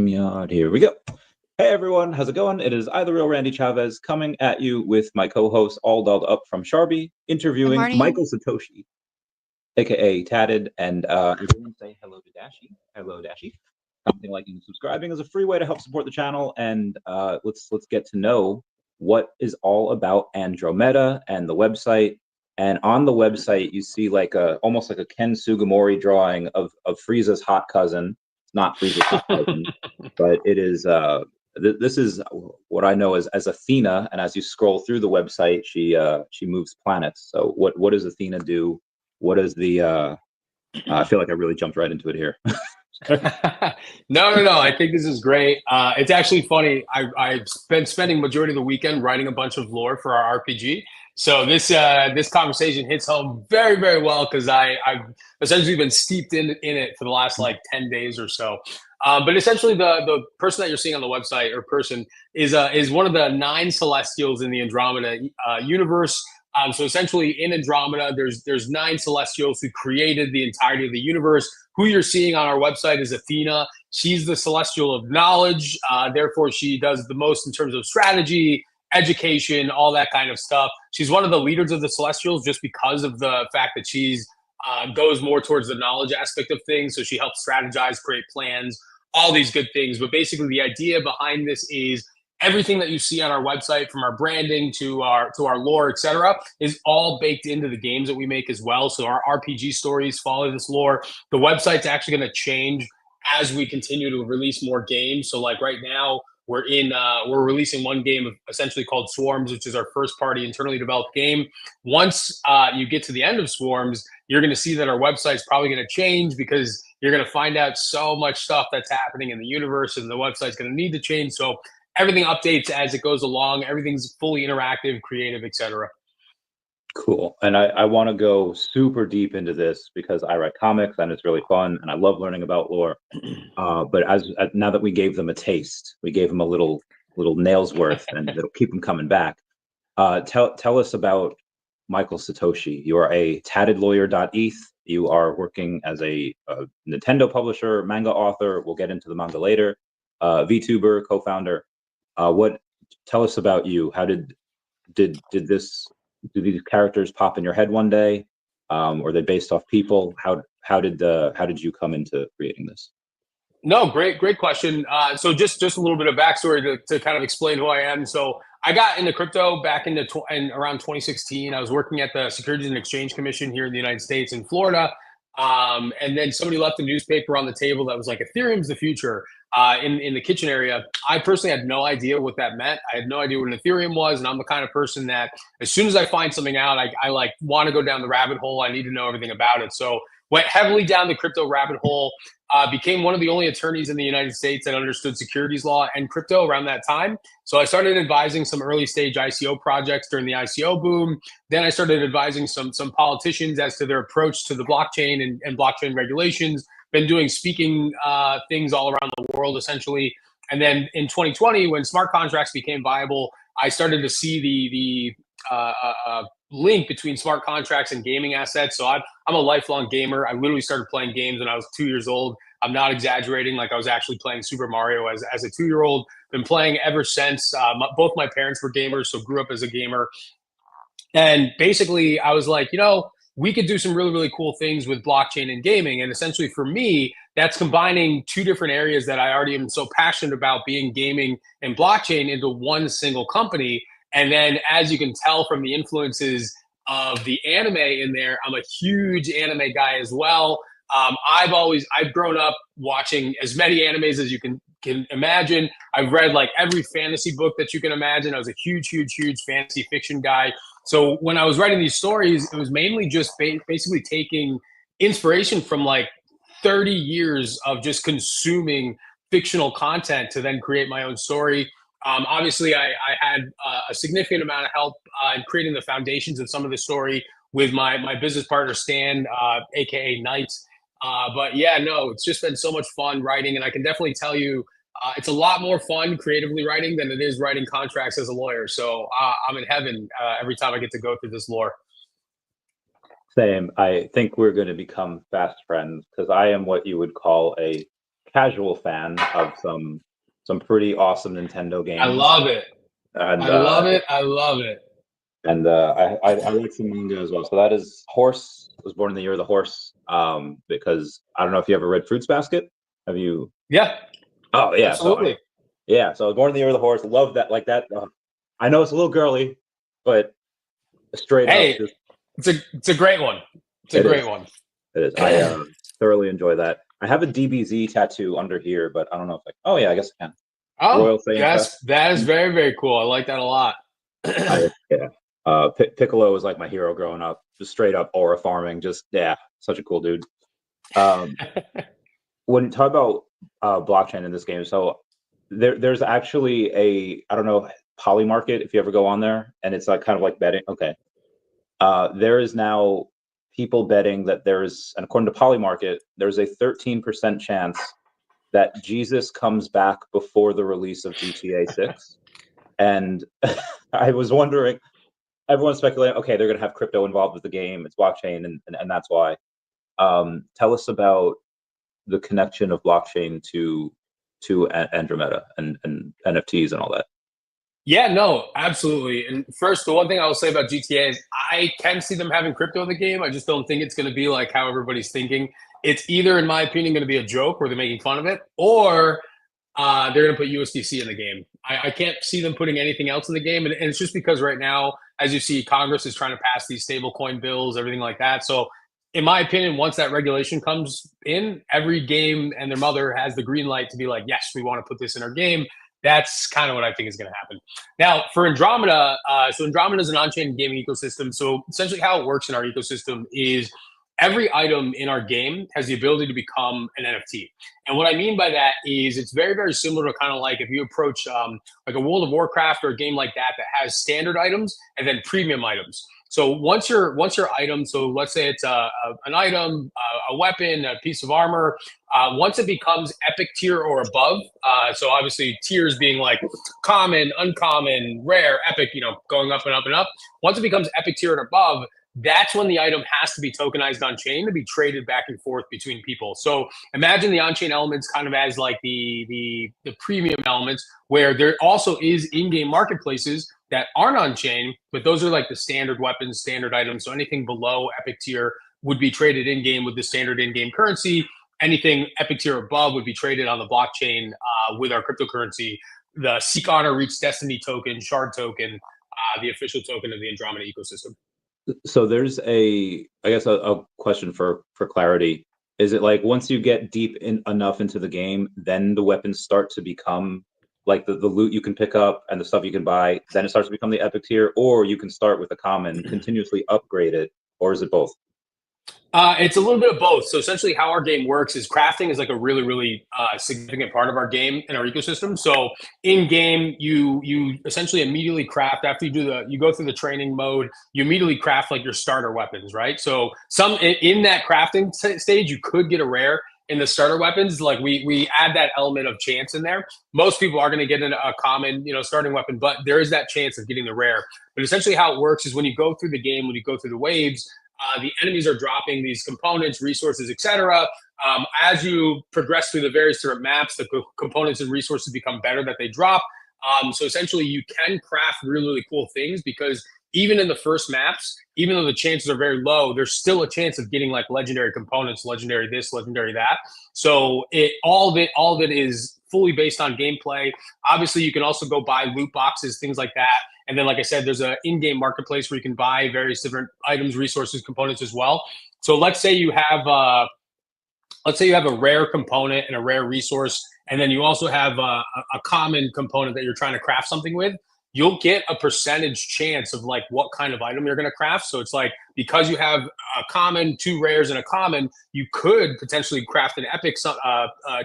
StreamYard. Here we go. Hey everyone, how's it going? It is I, the real Randy Chavez, coming at you with my co-host, all dolled up from Sharby, interviewing Michael Satoshi, aka Tatted, and everyone say hello to Dashi. Hello, Dashi. Something, liking, and subscribing is a free way to help support the channel, and let's get to know what is all about Andrometa and the website. And on the website, you see like almost like a Ken Sugimori drawing of Frieza's hot cousin. It's not Frieza's hot cousin, but it is. This is what I know as Athena. And as you scroll through the website, she moves planets. So what does Athena do? What is the? I feel like I really jumped right into it here. No. I think this is great. It's actually funny. I've been spending majority of the weekend writing a bunch of lore for our RPG. So this conversation hits home very, very well because I've essentially been steeped in it for the last like 10 days or so. But essentially, the person that you're seeing on the website or person is one of the 9 Celestials in the Andrometa universe. So essentially, in Andrometa, there's 9 Celestials who created the entirety of the universe. Who you're seeing on our website is Athena. She's the Celestial of knowledge. Therefore, she does the most in terms of strategy, education, all that kind of stuff. She's one of the leaders of the Celestials just because of the fact that she's goes more towards the knowledge aspect of things. So she helps strategize, create plans, all these good things. But basically, the idea behind this is everything that you see on our website, from our branding to our lore, etc., is all baked into the games that we make as well. So our RPG stories follow this lore. The website's actually going to change as we continue to release more games. So like right now, we're releasing one game essentially called Swarms, which is our first party internally developed game. Once you get to the end of Swarms, you're going to see that our website's probably going to change because you're going to find out so much stuff that's happening in the universe, and the website's going to need to change. So everything updates as it goes along. Everything's fully interactive, creative, etc. Cool. And I want to go super deep into this because I write comics and it's really fun and I love learning about lore. But now that we gave them a taste, we gave them a little nails worth, and it'll keep them coming back. Tell us about Michael Satoshi. You are a tattedlawyer.eth. You are working as a Nintendo publisher, manga author. We'll get into the manga later. VTuber, co-founder. Tell us about you. How did these characters pop in your head one day? Or are they based off people? How did you come into creating this? No, great question. So just a little bit of backstory to kind of explain who I am. So I got into crypto back in around 2016. I was working at the Securities and Exchange Commission here in the United States in Florida. And then somebody left a newspaper on the table that was like, Ethereum's the future, in the kitchen area. I personally had no idea what that meant. I had no idea what an Ethereum was. And I'm the kind of person that as soon as I find something out, I like want to go down the rabbit hole. I need to know everything about it. So went heavily down the crypto rabbit hole, became one of the only attorneys in the United States that understood securities law and crypto around that time. So I started advising some early stage ICO projects during the ICO boom. Then I started advising some politicians as to their approach to the blockchain and blockchain regulations. Been doing speaking things all around the world, essentially. And then in 2020, when smart contracts became viable, I started to see the link between smart contracts and gaming assets. So I'm a lifelong gamer. I literally started playing games when I was 2 years old. I'm not exaggerating. Like I was actually playing Super Mario as a 2-year-old. Been playing ever since. Both my parents were gamers, so grew up as a gamer. And basically, I was like, we could do some really, really cool things with blockchain and gaming. And essentially for me, that's combining 2 different areas that I already am so passionate about, being gaming and blockchain, into one single company. And then as you can tell from the influences of the anime in there, I'm a huge anime guy as well. I've grown up watching as many animes as you can imagine. I've read like every fantasy book that you can imagine. I was a huge fantasy fiction guy. So when I was writing these stories, it was mainly just basically taking inspiration from like 30 years of just consuming fictional content to then create my own story. Obviously, I had a significant amount of help in creating the foundations of some of the story with my business partner, Stan, aka Knights. But yeah, no, it's just been so much fun writing. And I can definitely tell you, it's a lot more fun creatively writing than it is writing contracts as a lawyer. So I'm in heaven every time I get to go through this lore. Same. I think we're going to become fast friends because I am what you would call a casual fan of some pretty awesome Nintendo games. I love it. And, I love it. I love it. And I like some manga as well. So that is Horse was born in the year of the horse. Because I don't know if you ever read Fruits Basket. Have you? Yeah. Oh yeah, absolutely. So I was born in the year of the horse. Love that, like that. I know it's a little girly, but straight up, it's a great one. It's a great one. It is. I thoroughly enjoy that. I have a DBZ tattoo under here, but I don't know if oh yeah, I guess I can. Oh, that is very, very cool. I like that a lot. Piccolo was like my hero growing up. Just straight up aura farming. Just such a cool dude. When you talk about blockchain in this game, so there's actually I don't know, Poly Market, if you ever go on there, and it's like kind of like betting. Okay. There is now people betting that and according to Poly Market, there's a 13% chance that Jesus comes back before the release of GTA 6. And I was wondering, everyone's speculating, okay, they're going to have crypto involved with the game. It's blockchain, and that's why. Tell us about the connection of blockchain to Andrometa and NFTs and all that. Yeah, no, absolutely. And first, the one thing I will say about GTA is I can see them having crypto in the game. I just don't think it's going to be like how everybody's thinking. It's either, in my opinion, going to be a joke where they're making fun of it, or they're going to put USDC in the game. I can't see them putting anything else in the game. And it's just because right now, as you see, Congress is trying to pass these stablecoin bills, everything like that. So in my opinion, once that regulation comes in, every game and their mother has the green light to be like, yes, we want to put this in our game. That's kind of what I think is going to happen. Now, for Andrometa, so Andrometa is an on-chain gaming ecosystem. So essentially how it works in our ecosystem is every item in our game has the ability to become an NFT. And what I mean by that is it's very, very similar to kind of like if you approach like a World of Warcraft or a game like that has standard items and then premium items. So once your item, so let's say it's an item, a weapon, a piece of armor, once it becomes epic tier or above, so obviously tiers being like common, uncommon, rare, epic, going up and up and up. Once it becomes epic tier and above, that's when the item has to be tokenized on chain to be traded back and forth between people. So imagine the on-chain elements kind of as like the premium elements, where there also is in-game marketplaces that aren't on chain, but those are like the standard weapons, standard items. So anything below epic tier would be traded in game with the standard in-game currency. Anything epic tier above would be traded on the blockchain with our cryptocurrency, the Seek Honor Reach Destiny token, Shard token, the official token of the Andromeda ecosystem. So there's I guess a question for clarity. Is it like once you get deep enough into the game, then the weapons start to become like the loot you can pick up and the stuff you can buy, then it starts to become the epic tier, or you can start with a common, continuously upgrade it, or is it both? It's a little bit of both. So essentially how our game works is crafting is like a really, really significant part of our game and our ecosystem. So in game, you essentially immediately craft after you go through the training mode, you immediately craft like your starter weapons, right? So in that crafting stage, you could get a rare. In the starter weapons, like we add that element of chance in there. Most people are going to get a common, starting weapon, but there is that chance of getting the rare. But essentially how it works is when you go through the game, when you go through the waves, the enemies are dropping these components, resources, etc. As you progress through the various different maps, the components and resources become better that they drop. So essentially you can craft really, really cool things because even in the first maps, even though the chances are very low, there's still a chance of getting like legendary components, legendary this, legendary that. So all of it is fully based on gameplay. Obviously, you can also go buy loot boxes, things like that. And then, like I said, there's an in-game marketplace where you can buy various different items, resources, components as well. So let's say you have a rare component and a rare resource, and then you also have a common component that you're trying to craft something with. You'll get a percentage chance of like what kind of item you're going to craft. So it's like, because you have a common, 2 rares and a common, you could potentially craft an epic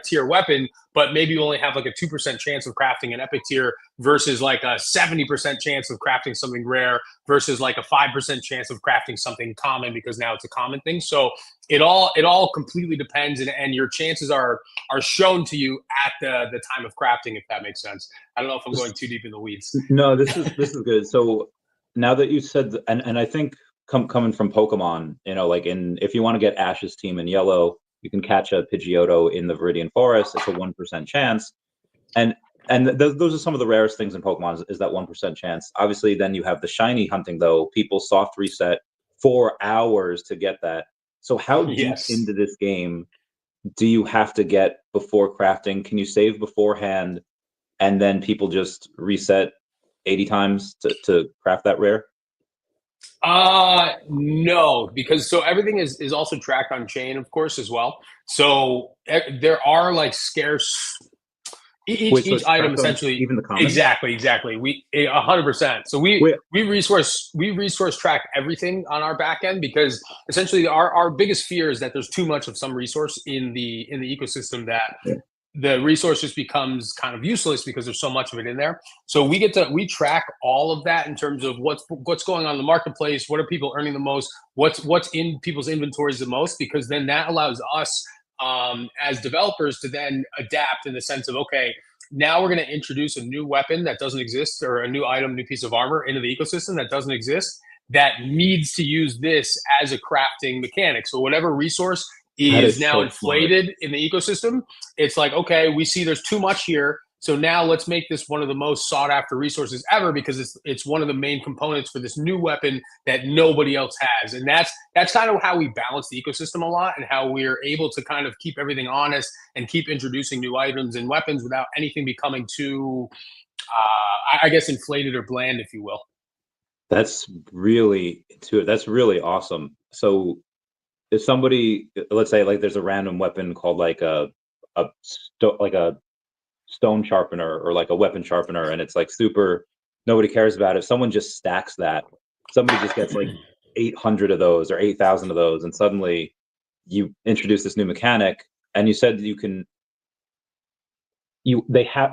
tier weapon, but maybe you only have like a 2% chance of crafting an epic tier versus like a 70% chance of crafting something rare versus like a 5% chance of crafting something common because now it's a common thing. So it all completely depends, and your chances are shown to you at the time of crafting, if that makes sense. I don't know if I'm going too deep in the weeds. No, this is good. So now that you said, and I think coming from Pokemon, like if you want to get Ash's team in yellow, you can catch a Pidgeotto in the Viridian Forest. It's a 1% chance, and those are some of the rarest things in Pokemon is that 1% chance. Obviously, then you have the shiny hunting, though. People soft reset 4 hours to get that. So how deep into this game do you have to get before crafting? Can you save beforehand, and then people just reset 80 times to craft that rare? No, because so everything is also tracked on chain, of course, as well. So there are like scarce each item essentially. Even the common? Exactly. We 100%. So we resource track everything on our back end, because essentially our biggest fear is that there's too much of some resource in the ecosystem that the resource just becomes kind of useless because there's so much of it in there. So we track all of that in terms of what's going on in the marketplace, what are people earning the most, what's in people's inventories the most, because then that allows us as developers to then adapt in the sense of, okay, now we're going to introduce a new weapon that doesn't exist, or a new item, new piece of armor into the ecosystem that doesn't exist, that needs to use this as a crafting mechanic. So whatever resource is now inflated in the ecosystem, it's like, okay, we see there's too much here, so now let's make this one of the most sought after resources ever, because it's one of the main components for this new weapon that nobody else has. And that's kind of how we balance the ecosystem a lot, and how we're able to kind of keep everything honest and keep introducing new items and weapons without anything becoming too I guess inflated or bland, if you will. That's really awesome. So if somebody, let's say like there's a random weapon called like a stone sharpener or like a weapon sharpener, and it's like super, nobody cares about it. If someone just stacks that, somebody just gets like 800 of those or 8,000 of those, and suddenly you introduce this new mechanic, and you said you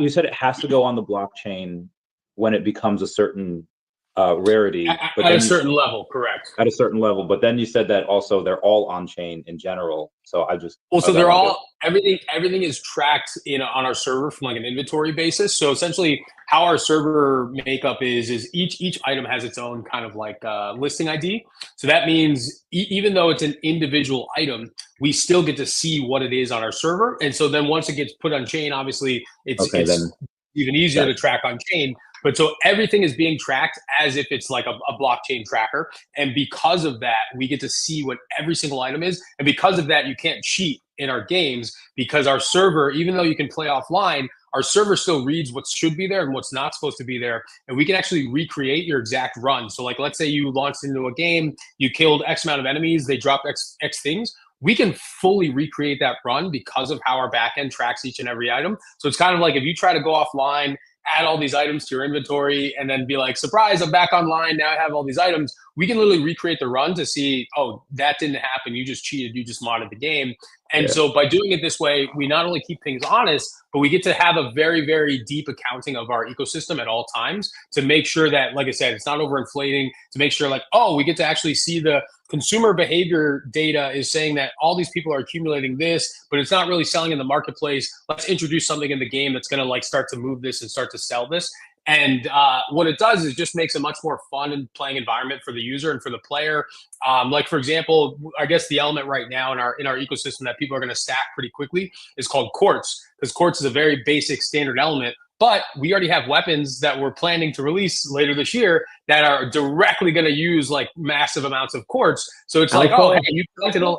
said it has to go on the blockchain when it becomes a certain rarity, but at a certain level, correct? At a certain level, but then you said that also they're all on chain in general. So so they're all everything is tracked on our server from like an inventory basis. So essentially, how our server makeup is each item has its own kind of like listing ID. So that means even though it's an individual item, we still get to see what it is on our server. And so then once it gets put on chain, obviously it's even easier to track on chain. But so everything is being tracked as if it's like a blockchain tracker. And because of that, we get to see what every single item is. And because of that, you can't cheat in our games, because our server, even though you can play offline, our server still reads what should be there and what's not supposed to be there. And we can actually recreate your exact run. So like, let's say you launched into a game, you killed X amount of enemies, they dropped X things. We can fully recreate that run because of how our backend tracks each and every item. So it's kind of like if you try to go offline, add all these items to your inventory, and then be like, surprise, I'm back online, now I have all these items. We can literally recreate the run to see, oh, that didn't happen, you just cheated, you just modded the game. And so by doing it this way, we not only keep things honest, but we get to have a very, very deep accounting of our ecosystem at all times to make sure that, like I said, it's not overinflating, to make sure like, oh, we get to actually see the consumer behavior data is saying that all these people are accumulating this, but it's not really selling in the marketplace. Let's introduce something in the game that's going to like start to move this and start to sell this. And what it does is just makes a much more fun and playing environment for the user and for the player. Like, for example, I guess the element right now in our ecosystem that people are going to stack pretty quickly is called quartz, because quartz is a very basic standard element. But we already have weapons that we're planning to release later this year that are directly going to use like massive amounts of quartz. So it's like, oh, hey, you collected a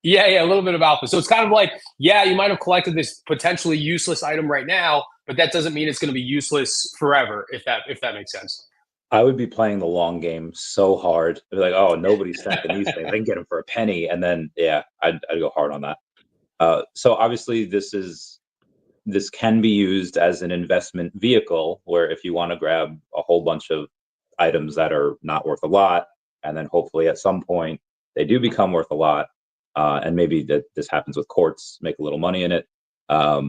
little bit of alpha. So it's kind of like, yeah, you might have collected this potentially useless item right now, but that doesn't mean it's going to be useless forever, if that makes sense. I would be playing the long game so hard. I'd be like, oh, nobody's stacking these things. I can get them for a penny. And then, I'd go hard on that. So obviously this can be used as an investment vehicle, where if you want to grab a whole bunch of items that are not worth a lot, and then hopefully at some point they do become worth a lot, and maybe that this happens with quartz, make a little money in it. How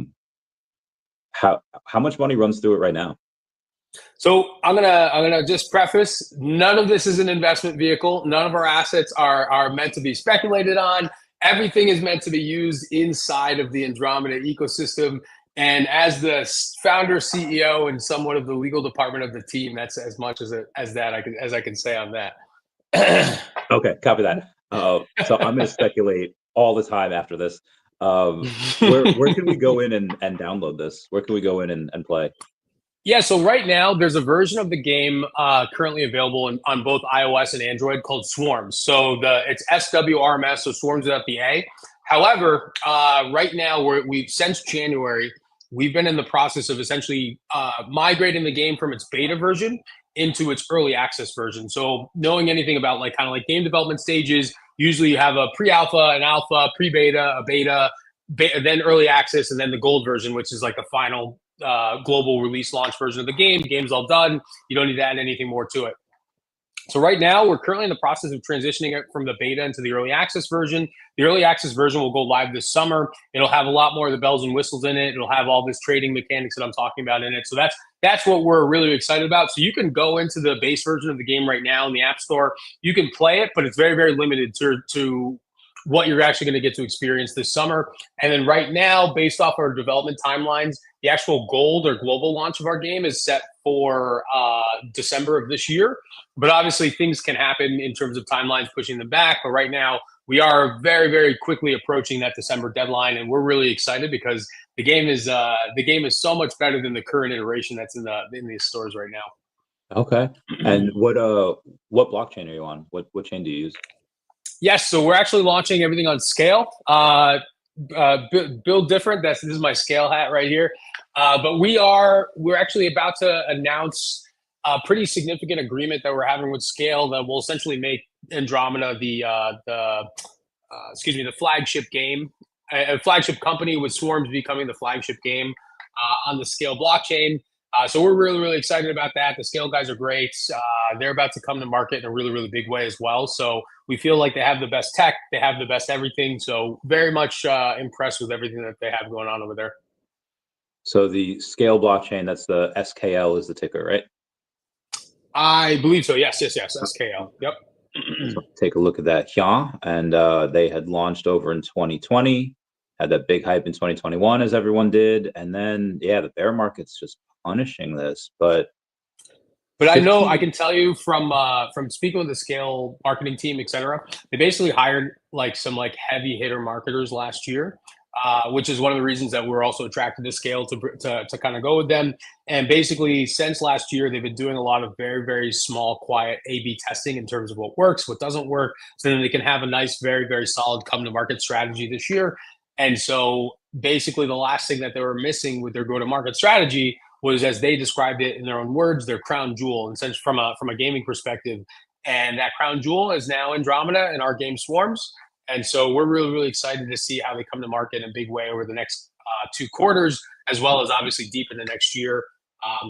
much money runs through it right now? So I'm gonna just preface, none of this is an investment vehicle. None of our assets are meant to be speculated on. Everything is meant to be used inside of the Andrometa ecosystem. And as the founder, CEO, and somewhat of the legal department of the team, that's as much as I can say on that. Okay, copy that. So I'm going to speculate all the time after this. Where can we go in and download this? Where can we go in and play? Yeah, so right now there's a version of the game currently available on both iOS and Android called Swarms. So it's SWRMS, so Swarms without the A. However, right now we've since January, we've been in the process of essentially migrating the game from its beta version into its early access version. So knowing anything about kind of game development stages, usually you have a pre-alpha, an alpha, pre-beta, a beta, then early access, and then the gold version, which is like the final global release launch version of the game. The game's all done. You don't need to add anything more to it. So right now, we're currently in the process of transitioning it from the beta into the early access version. The early access version will go live this summer. It'll have a lot more of the bells and whistles in it. It'll have all this trading mechanics that I'm talking about in it. So that's what we're really excited about. So you can go into the base version of the game right now in the App Store. You can play it, but it's very, very limited to what you're actually going to get to experience this summer. And then right now, based off our development timelines, the actual gold or global launch of our game is set for December of this year. But obviously things can happen in terms of timelines pushing them back. But right now we are very, very quickly approaching that December deadline. And we're really excited because the game is so much better than the current iteration that's in the stores right now. Okay. And what blockchain are you on? What chain do you use? Yes, so we're actually launching everything on Scale. Build different. This is my Scale hat right here. But we're actually about to announce a pretty significant agreement that we're having with Scale that will essentially make Andrometa the flagship game, a flagship company, with Swarms becoming the flagship game on the Scale blockchain. So we're really, really excited about that. The Scale guys are great. They're about to come to market in a really, really big way as well. So we feel like they have the best tech. They have the best everything. So very much impressed with everything that they have going on over there. So the Scale blockchain, that's the SKL is the ticker, right? I believe so. Yes. SKL. Yep. So take a look at that here. And they had launched over in 2020, had that big hype in 2021, as everyone did. And then, yeah, the bear market's just punishing this. But I know, I can tell you from speaking with the Scale marketing team, et cetera, they basically hired some heavy hitter marketers last year. Which is one of the reasons that we're also attracted to Scale to kind of go with them. And basically, since last year, they've been doing a lot of very, very small, quiet A/B testing in terms of what works, what doesn't work, so then they can have a nice, very, very solid come-to-market strategy this year. And so basically, the last thing that they were missing with their go-to-market strategy was, as they described it in their own words, their crown jewel, and since from a gaming perspective. And that crown jewel is now Andrometa and our game Swarms. And so we're really, really excited to see how they come to market in a big way over the next 2 quarters, as well as obviously deep in the next year.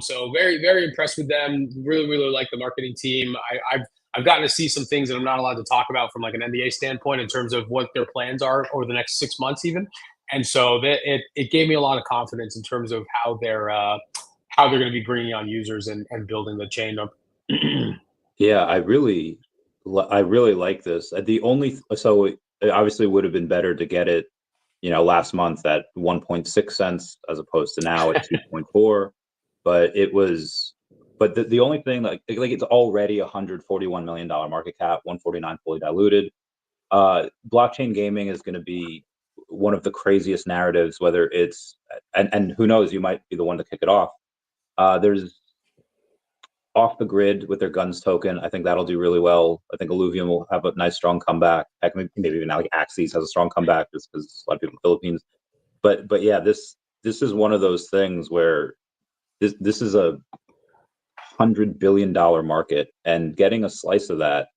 So very, very impressed with them. Really, really like the marketing team. I've gotten to see some things that I'm not allowed to talk about from an NDA standpoint in terms of what their plans are over the next 6 months even. And so it gave me a lot of confidence in terms of how they're going to be bringing on users and building the chain up. Yeah, I really like this. So it obviously would have been better to get it, last month at 1.6 cents as opposed to now at 2.4. But the only thing, it's already $141 million market cap, 149 fully diluted. Blockchain gaming is going to be one of the craziest narratives, whether it's, and who knows, you might be the one to kick it off. There's Off the Grid with their Guns token. I think that'll do really well. I think Illuvium will have a nice, strong comeback. Heck, maybe even now Axis has a strong comeback just because a lot of people in the Philippines. But yeah, this is one of those things where this is a $100 billion market, and getting a slice of that,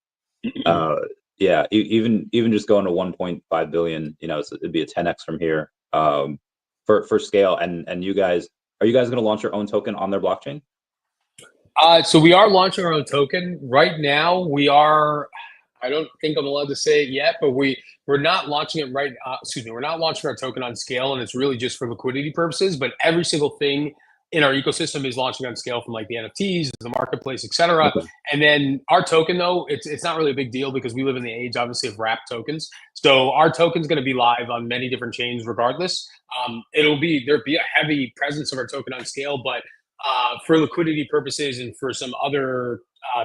yeah, even just going to 1.5 billion, it'd be a 10x from here for Scale. And you guys, are you guys going to launch your own token on their blockchain? So we are launching our own token right now. We are, I don't think I'm allowed to say it yet, but we're not launching it right. We're not launching our token on Scale, and it's really just for liquidity purposes. But every single thing in our ecosystem is launching on Scale, from the NFTs, the marketplace, et cetera. Okay. And then our token, though, it's not really a big deal because we live in the age, obviously, of wrapped tokens. So our token's going to be live on many different chains, regardless. There'll be a heavy presence of our token on Scale, but for liquidity purposes and for some other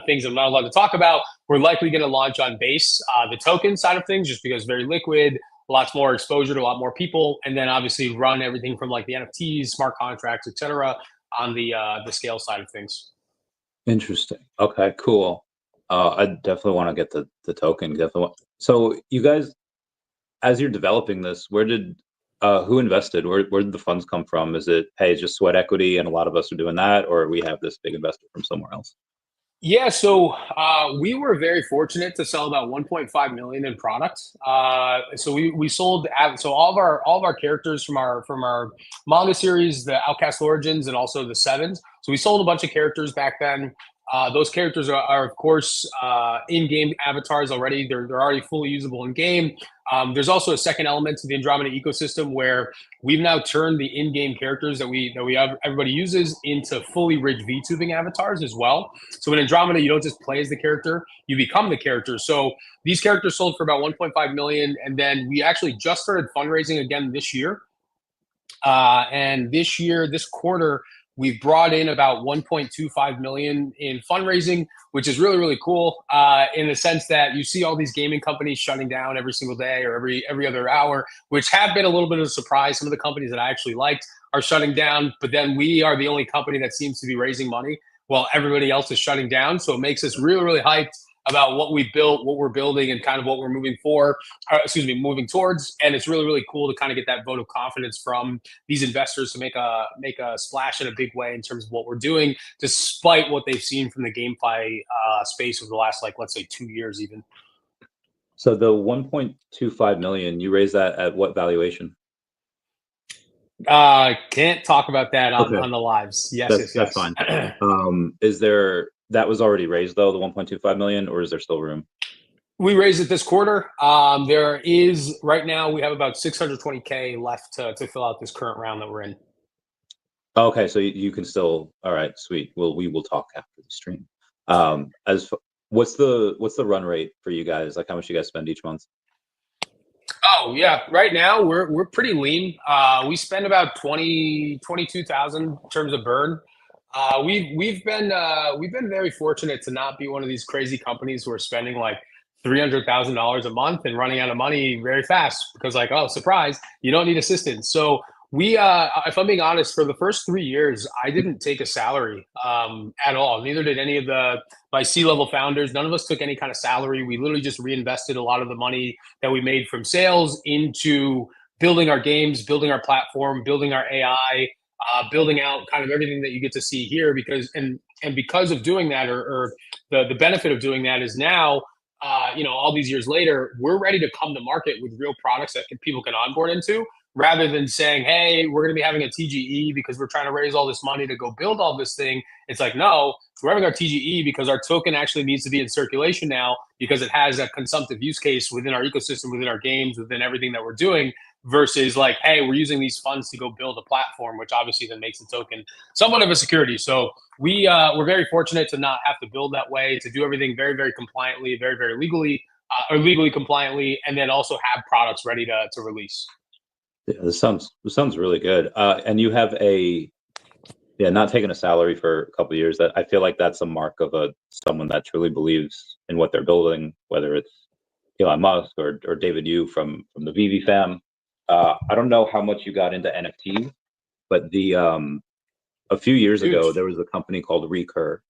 things I'm not allowed to talk about, we're likely going to launch on Base, the token side of things, just because very liquid, lots more exposure to a lot more people, and then obviously run everything from like the NFTs, smart contracts, etc., on the scale side of things. Interesting. Okay, cool. I definitely want to get the token. So you guys, as you're developing this, who invested? Where did the funds come from? Is it, hey, it's just sweat equity and a lot of us are doing that, or we have this big investor from somewhere else? Yeah, so we were very fortunate to sell about 1.5 million in products. So we sold so all of our characters from our manga series, the Outcast Origins, and also the Sevens. So we sold a bunch of characters back then. Those characters are of course in-game avatars already. They're already fully usable in game. There's also a second element to the Andromeda ecosystem where we've now turned the in-game characters that everybody uses into fully rigged VTubing avatars as well. So in Andromeda, you don't just play as the character, you become the character. So these characters sold for about 1.5 million, and then we actually just started fundraising again this year. And this quarter, we've brought in about 1.25 million in fundraising, which is really, really cool in the sense that you see all these gaming companies shutting down every single day or every other hour, which have been a little bit of a surprise. Some of the companies that I actually liked are shutting down, but then we are the only company that seems to be raising money while everybody else is shutting down. So it makes us really, really hyped about what we built, what we're building, and kind of what we're moving towards. And it's really, really cool to kind of get that vote of confidence from these investors to make a splash in a big way in terms of what we're doing, despite what they've seen from the GameFi space over the last, like, let's say 2 years even. So the 1.25 million, you raised that at what valuation? Can't talk about that on the lives. Yes. That's fine. That was already raised though, the 1.25 million, or is there still room? We raised it this quarter. There is right now we have about 620K left to fill out this current round that we're in. Okay, so you can still. All right, sweet. Well, we will talk after the stream. What's the run rate for you guys? Like, how much you guys spend each month? Oh yeah, right now we're pretty lean. We spend about 22,000 in terms of burn. We've been very fortunate to not be one of these crazy companies who are spending like $300,000 a month and running out of money very fast because, like, oh, surprise, you don't need assistance. So we, if I'm being honest, for the first 3 years, I didn't take a salary at all. Neither did any of my C-level founders. None of us took any kind of salary. We literally just reinvested a lot of the money that we made from sales into building our games, building our platform, building our AI, building out kind of everything that you get to see here. Because of doing that, or the benefit of doing that is now, all these years later, we're ready to come to market with real products that people can onboard into, rather than saying, hey, we're going to be having a TGE because we're trying to raise all this money to go build all this thing. It's like, no, we're having our TGE because our token actually needs to be in circulation now because it has a consumptive use case within our ecosystem, within our games, within everything that we're doing, versus like, hey, we're using these funds to go build a platform, which obviously then makes the token somewhat of a security. So we're very fortunate to not have to build that way, to do everything very, very compliantly, very, very legally, or legally compliantly, and then also have products ready to release. Yeah, this sounds really good. And you have not taking a salary for a couple of years. That I feel like that's a mark of someone that truly believes in what they're building, whether it's Elon Musk or David Yu from the VeVe fam. I don't know how much you got into NFTs, but a few years ago there was a company called Recur,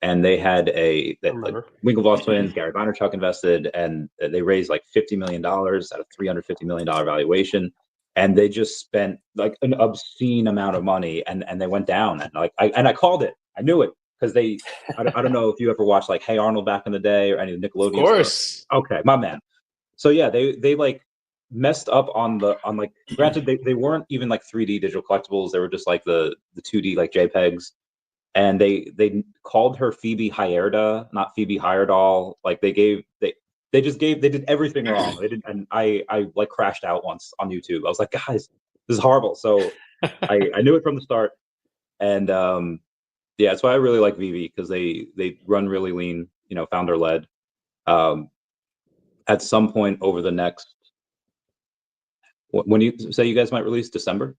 and they had like Winklevoss twins, Gary Vaynerchuk invested, and they raised like $50 million at a $350 million valuation. And they just spent like an obscene amount of money, and they went down. And I called it. I knew it because I don't know if you ever watched like Hey Arnold back in the day or any of the Nickelodeon. Of course. Stuff. Okay, my man. So yeah, they like messed up on like, granted they weren't even like 3D digital collectibles. They were just like the 2D like JPEGs. And they called her Phoebe Hyerda, not Phoebe Heyerdahl. Like they did everything wrong. And I like crashed out once on YouTube. I was like, guys, this is horrible. So I knew it from the start. And that's why I really like VeVe, because they run really lean, founder led. At some point over the next, when you say you guys might release December?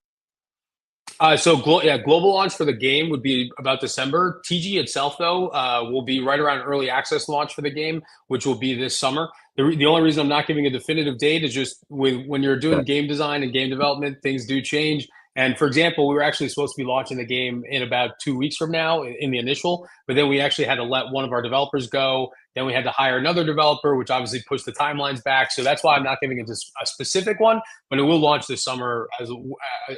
Global launch for the game would be about December. TG itself, though, will be right around early access launch for the game, which will be this summer. The only reason I'm not giving a definitive date is just when you're doing game design and game development, things do change. And for example, we were actually supposed to be launching the game in about 2 weeks from now in the initial, but then we actually had to let one of our developers go. Then we had to hire another developer, which obviously pushed the timelines back. So that's why I'm not giving it a specific one, but it will launch this summer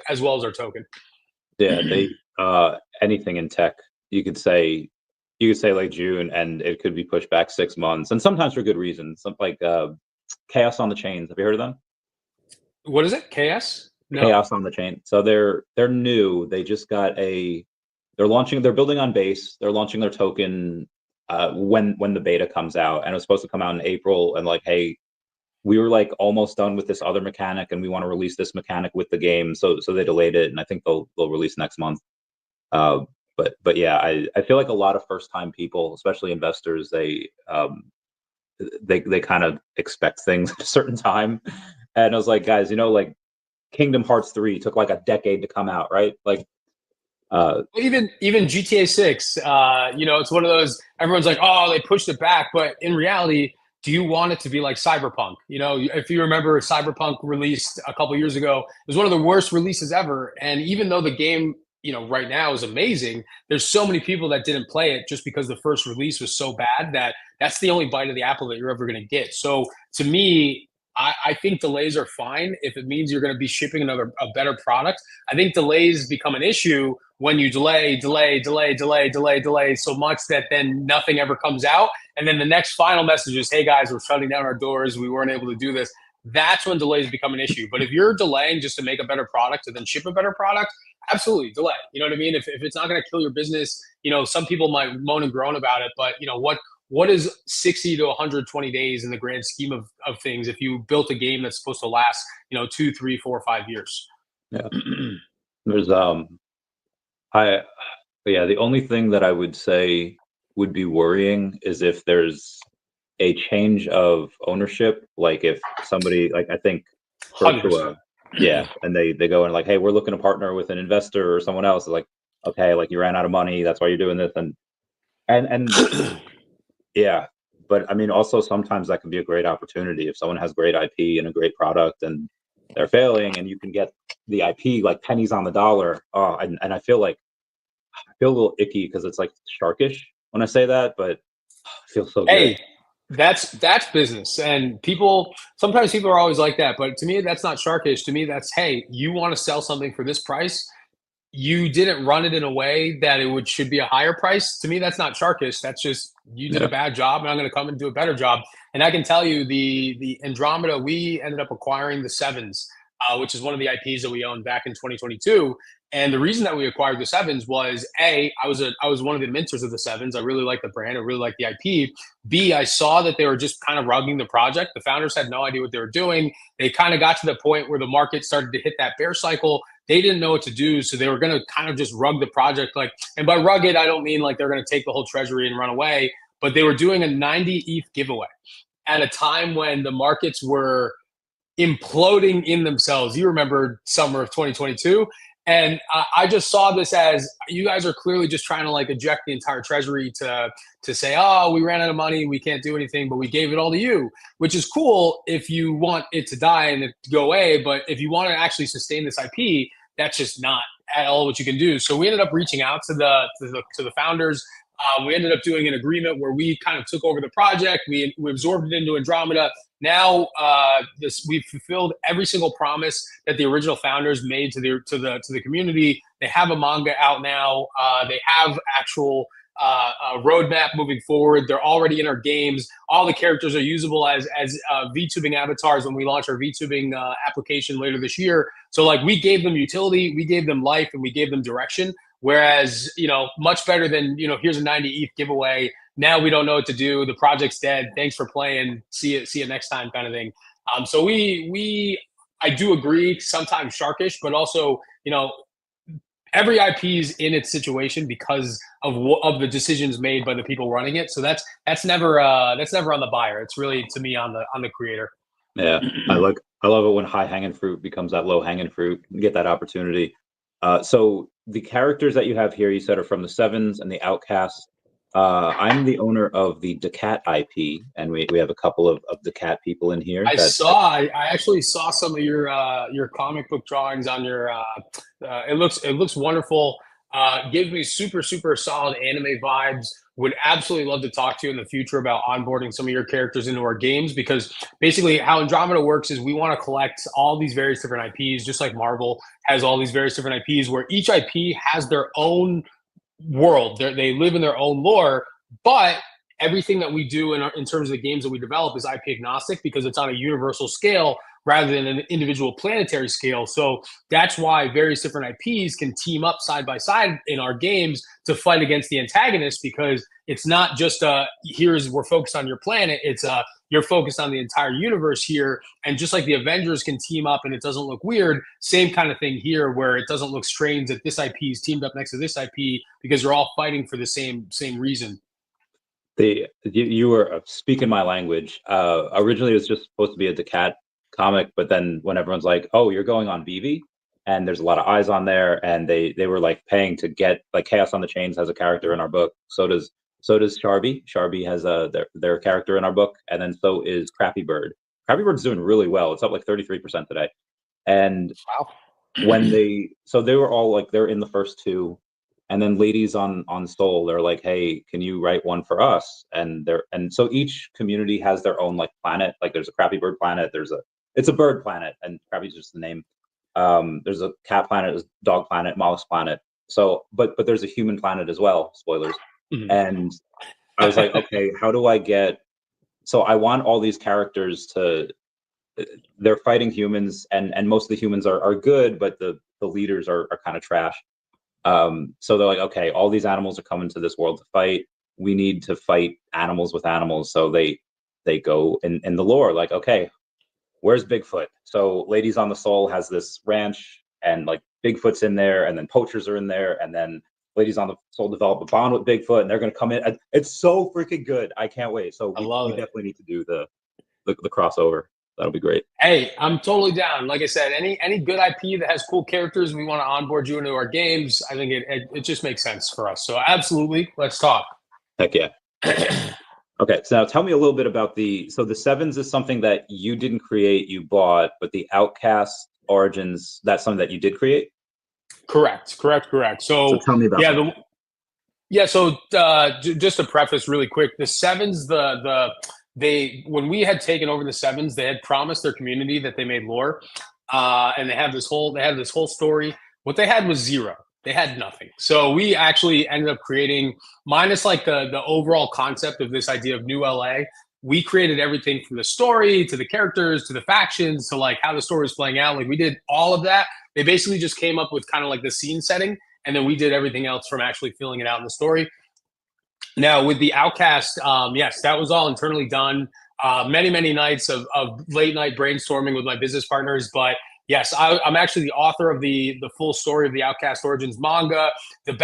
as well as our token. Yeah, they anything in tech, you could say like June, and it could be pushed back 6 months, and sometimes for good reasons. Something like Chaos on the Chains. Have you heard of them? What is it? KS? No. Chaos on the Chain. So they're new. They just got they're building on base. They're launching their token when the beta comes out, and it was supposed to come out in April. And like, hey, we were like almost done with this other mechanic, and we want to release this mechanic with the game. So they delayed it, and I think they'll release next month. But yeah, I feel like a lot of first time people, especially investors, they kind of expect things at a certain time. And I was like, guys, like Kingdom Hearts 3 took like a decade to come out, right? Like even GTA 6, it's one of those, everyone's like, oh, they pushed it back, but in reality, do you want it to be like Cyberpunk? If you remember, Cyberpunk released a couple years ago, it was one of the worst releases ever. And even though the game, right now is amazing, there's so many people that didn't play it just because the first release was so bad that's the only bite of the apple that you're ever going to get. So to me, I think delays are fine if it means you're going to be shipping a better product. I think delays become an issue when you delay so much that then nothing ever comes out. And then the next final message is, hey guys, we're shutting down our doors. We weren't able to do this. That's when delays become an issue. But if you're delaying just to make a better product and then ship a better product, absolutely delay. You know what I mean? If it's not going to kill your business, some people might moan and groan about it, but what is 60 to 120 days in the grand scheme of things if you built a game that's supposed to last, 2, 3, 4, 5 years? Yeah. There's the only thing that I would say would be worrying is if there's a change of ownership, like if somebody, like I think Virtua, and they go and like, hey, we're looking to partner with an investor or someone else. Like, okay, like you ran out of money, that's why you're doing this, and yeah, but I mean, also sometimes that can be a great opportunity if someone has great IP and a great product and they're failing, and you can get the IP like pennies on the dollar. And I feel a little icky because it's like sharkish when I say that, but I feel so good. Hey, that's business, and sometimes people are always like that, but to me, that's not sharkish. To me, that's, hey, you want to sell something for this price. You didn't run it in a way that it should be a higher price. To me, that's not sharkish. That's just, you did a bad job and I'm going to come and do a better job. And I can tell you the Andrometa, we ended up acquiring the Sevens, which is one of the IPs that we owned back in 2022. And the reason that we acquired the Sevens was I was one of the mentors of the Sevens. I really like the brand. I really like the IP. B, I saw that they were just kind of rugging the project. The founders had no idea what they were doing. They kind of got to the point where the market started to hit that bear cycle. They didn't know what to do, so they were going to kind of just rug the project. And by rugged, I don't mean like they're going to take the whole treasury and run away, but they were doing a 90 ETH giveaway at a time when the markets were imploding in themselves. You remember summer of 2022. And I just saw this as, you guys are clearly just trying to like eject the entire treasury to say, oh, we ran out of money, we can't do anything, but we gave it all to you, which is cool if you want it to die and it to go away. But if you want to actually sustain this IP, that's just not at all what you can do. So we ended up reaching out to the founders. We ended up doing an agreement where we kind of took over the project. We absorbed it into Andrometa. Now we've fulfilled every single promise that the original founders made to the community. They have a manga out now. They have actual roadmap moving forward. They're already in our games. All the characters are usable as VTubing avatars when we launch our VTubing application later this year. So like, we gave them utility, we gave them life, and we gave them direction. Whereas, much better than, here's a 90 ETH giveaway. Now we don't know what to do. The project's dead. Thanks for playing. See you next time, kind of thing. So I do agree, sometimes sharkish, but also, every IP is in its situation because of the decisions made by the people running it. So that's never on the buyer. It's really, to me, on the creator. Yeah, I love it when high hanging fruit becomes that low hanging fruit. You get that opportunity. So the characters that you have here, you said, are from the Sevens and the Outcasts. I'm the owner of the daCAT IP, and we have a couple of daCAT people in here. I actually saw some of your comic book drawings on your. It looks wonderful. Gives me super solid anime vibes. Would absolutely love to talk to you in the future about onboarding some of your characters into our games, because basically how Andrometa works is we want to collect all these various different IPs, just like Marvel has all these various different IPs, where each IP has their own world. They live in their own lore, but everything that we do in terms of the games that we develop is IP agnostic, because it's on a universal scale rather than an individual planetary scale. So that's why various different IPs can team up side by side in our games to fight against the antagonist, because it's not just we're focused on your planet. It's you're focused on the entire universe here. And just like the Avengers can team up and it doesn't look weird, same kind of thing here, where it doesn't look strange that this IP is teamed up next to this IP, because you're all fighting for the same reason. You were speaking my language. Originally, it was just supposed to be a daCAT comic, but then when everyone's like, "Oh, you're going on VeVe," and there's a lot of eyes on there, and they were like paying to get, like, Chaos on the Chains has a character in our book. So does Sharby. Sharby has their character in our book, and then so is Crappy Bird. Crappy Bird's doing really well. It's up like 33% today. And wow. When they were all like, they're in the first two, and then Ladies on Soul, they're like, "Hey, can you write one for us?" And so each community has their own like planet. Like there's a Crappy Bird planet, it's a bird planet, and Crappy's just the name. There's a cat planet, there's a dog planet, mollusk planet. So, but there's a human planet as well. Spoilers. Mm-hmm. And I was like, okay, how do I get? So I want all these characters to. They're fighting humans, and most of the humans are good, but the leaders are kind of trash. So they're like, okay, all these animals are coming to this world to fight. We need to fight animals with animals. So they go in the lore, like, okay, where's Bigfoot? So Ladies on the Soul has this ranch, and like Bigfoot's in there, and then poachers are in there, and then Ladies on the Soul develop a bond with Bigfoot, and they're going to come in. It's so freaking good. I can't wait. So we definitely need to do the crossover. That'll be great. Hey, I'm totally down. Like I said, any good IP that has cool characters, we want to onboard you into our games. I think it just makes sense for us. So absolutely, let's talk. Heck yeah. Okay, so now tell me a little bit about the Sevens is something that you didn't create, you bought, but the Outcast Origins, that's something that you did create? Correct. So tell me about that. So just to preface really quick, the Sevens, when we had taken over the Sevens, they had promised their community that they made lore, and they had this whole story. What they had was zero. They had nothing. So we actually ended up creating, minus like the overall concept of this idea of New LA. We created everything from the story to the characters to the factions to like how the story was playing out. Like we did all of that. They basically just came up with kind of like the scene setting, and then we did everything else from actually filling it out in the story. Now with the Outcast, yes, that was all internally done. Many nights of late night brainstorming with my business partners, but yes, I'm actually the author of the full story of the Outcast Origins manga. The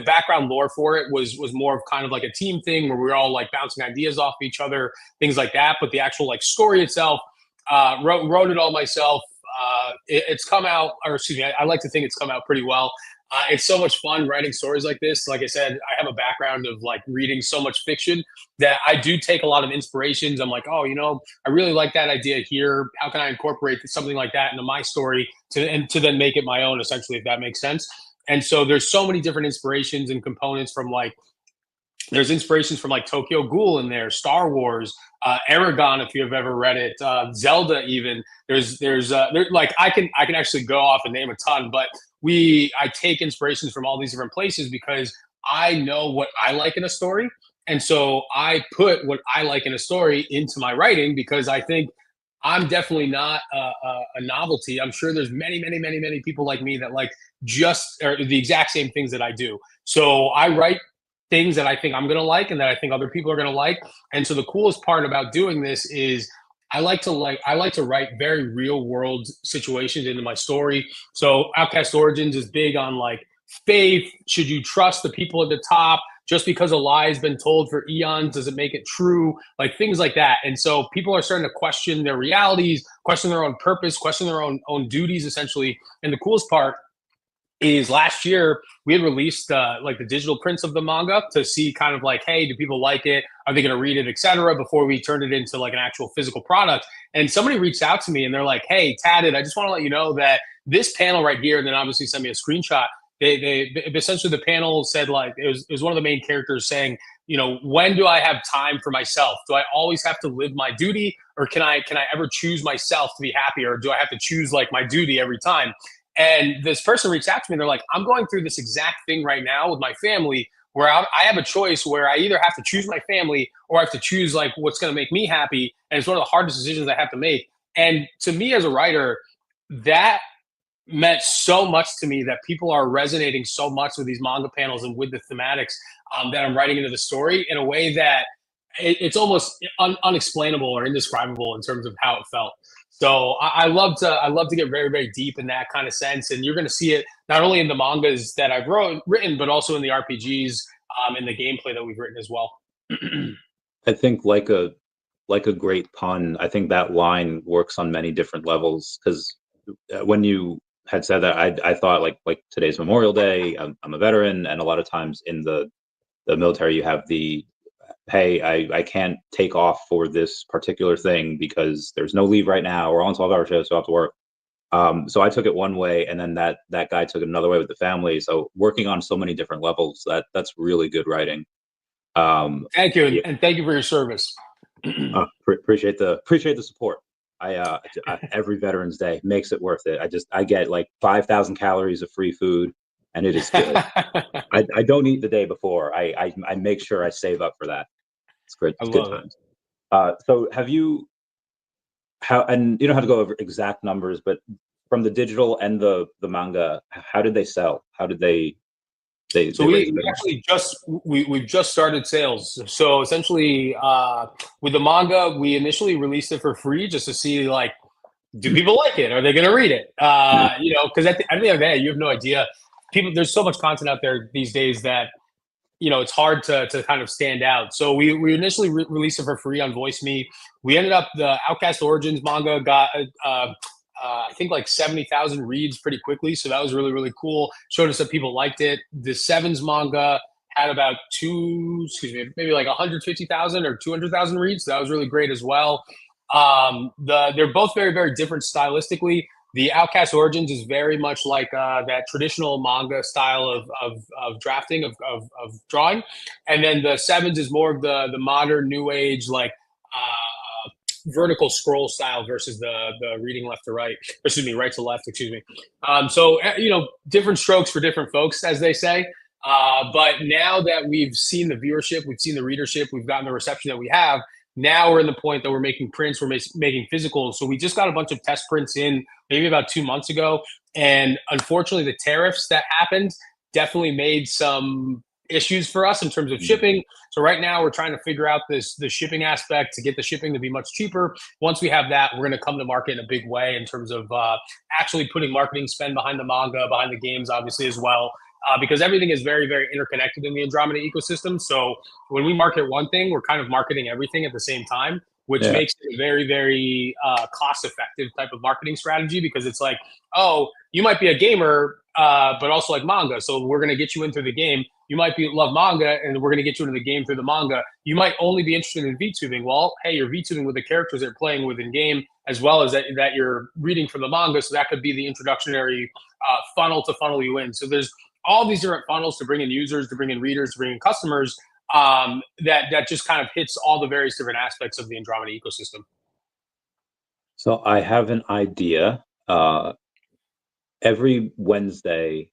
background lore for it was more of kind of like a team thing where we were all like bouncing ideas off each other, things like that. But the actual like story itself, wrote it all myself. It's come out, or excuse me, I like to think it's come out pretty well. It's so much fun writing stories like this. Like I said, I have a background of like reading so much fiction that I do take a lot of inspirations. I'm like, oh, I really like that idea here. How can I incorporate something like that into my story to then make it my own, essentially, if that makes sense. And so there's so many different inspirations and components from like, there's inspirations from like Tokyo Ghoul in there, Star Wars, Aragon, if you've ever read it, Zelda even. There's like I can actually go off and name a ton, but I take inspirations from all these different places because I know what I like in a story. And so I put what I like in a story into my writing because I think I'm definitely not a novelty. I'm sure there's many people like me that like just or the exact same things that I do. So I write things that I think I'm going to like and that I think other people are going to like. And so the coolest part about doing this is I like to write very real world situations into my story. So Outcast Origins is big on like faith. Should you trust the people at the top? Just because a lie has been told for eons, does it make it true? Like things like that. And so people are starting to question their realities, question their own purpose, question their own duties, essentially. And the coolest part is last year we had released like the digital prints of the manga to see kind of like, hey, do people like it? Are they going to read it, etc. before we turned it into like an actual physical product. And somebody reached out to me and they're like, hey, Tatted, I just want to let you know that this panel right here, and then obviously send me a screenshot. They essentially, the panel said like, it was one of the main characters saying, you know, when do I have time for myself? Do I always have to live my duty, or can I ever choose myself to be happy, or do I have to choose like my duty every time? And this person reached out to me and they're like, I'm going through this exact thing right now with my family where I have a choice where I either have to choose my family or I have to choose like what's going to make me happy. And it's one of the hardest decisions I have to make. And to me as a writer, that meant so much to me that people are resonating so much with these manga panels and with the thematics that I'm writing into the story in a way that it's almost unexplainable or indescribable in terms of how it felt. So I love to get very, very deep in that kind of sense. And you're going to see it not only in the mangas that I've written, but also in the RPGs and the gameplay that we've written as well. I think like a great pun, I think that line works on many different levels, because when you had said that, I thought like today's Memorial Day, I'm a veteran, and a lot of times in the military you have the, hey, I can't take off for this particular thing because there's no leave right now, or on 12-hour shifts, so I have to work. So I took it one way, and then that guy took it another way with the family. So working on so many different levels, that's really good writing. Thank you, and thank you for your service. Appreciate the support. I every Veterans Day makes it worth it. I get like 5,000 calories of free food, and it is good. I don't eat the day before. I make sure I save up for that. It's great. It's good times. So have you, and you don't have to go over exact numbers, but from the digital and the manga, how did they sell? How did they so we actually we've just started sales. So essentially, with the manga, we initially released it for free just to see like, do people like it? Are they going to read it? You know, because at the end of the day, you have no idea. There's so much content out there these days that, you know, it's hard to kind of stand out. So we initially released it for free on VoiceMe. We ended up, the Outcast Origins manga got I think like 70,000 reads pretty quickly. So that was really, really cool. Showed us that people liked it. The Sevens manga had about maybe like 150,000 or 200,000 reads. So that was really great as well. They're both very, very different stylistically. The Outcast Origins is very much like that traditional manga style of drafting, of drawing. And then the Sevens is more of the modern new age, like vertical scroll style versus the reading left to right, right to left, so you know, different strokes for different folks, as they say. But now that we've seen the viewership, we've seen the readership, we've gotten the reception that we have, now we're in the point that we're making prints, we're making physicals. So we just got a bunch of test prints in maybe about 2 months ago, and unfortunately the tariffs that happened definitely made some issues for us in terms of shipping. So right now we're trying to figure out the shipping aspect to get the shipping to be much cheaper. Once we have that, we're going to come to market in a big way in terms of actually putting marketing spend behind the manga, behind the games, obviously, as well. Because everything is very, very interconnected in the Andromeda ecosystem. So when we market one thing, we're kind of marketing everything at the same time, which makes it a very, very cost-effective type of marketing strategy, because it's like, oh, you might be a gamer, but also like manga. So we're going to get you into the game. You might love manga, and we're going to get you into the game through the manga. You might only be interested in VTubing. Well, hey, you're VTubing with the characters that you're playing with in game, as well as that you're reading from the manga. So that could be the introductory funnel to funnel you in. So there's all these different funnels to bring in users, to bring in readers, to bring in customers, that just kind of hits all the various different aspects of the Andromeda ecosystem. So I have an idea. Every Wednesday,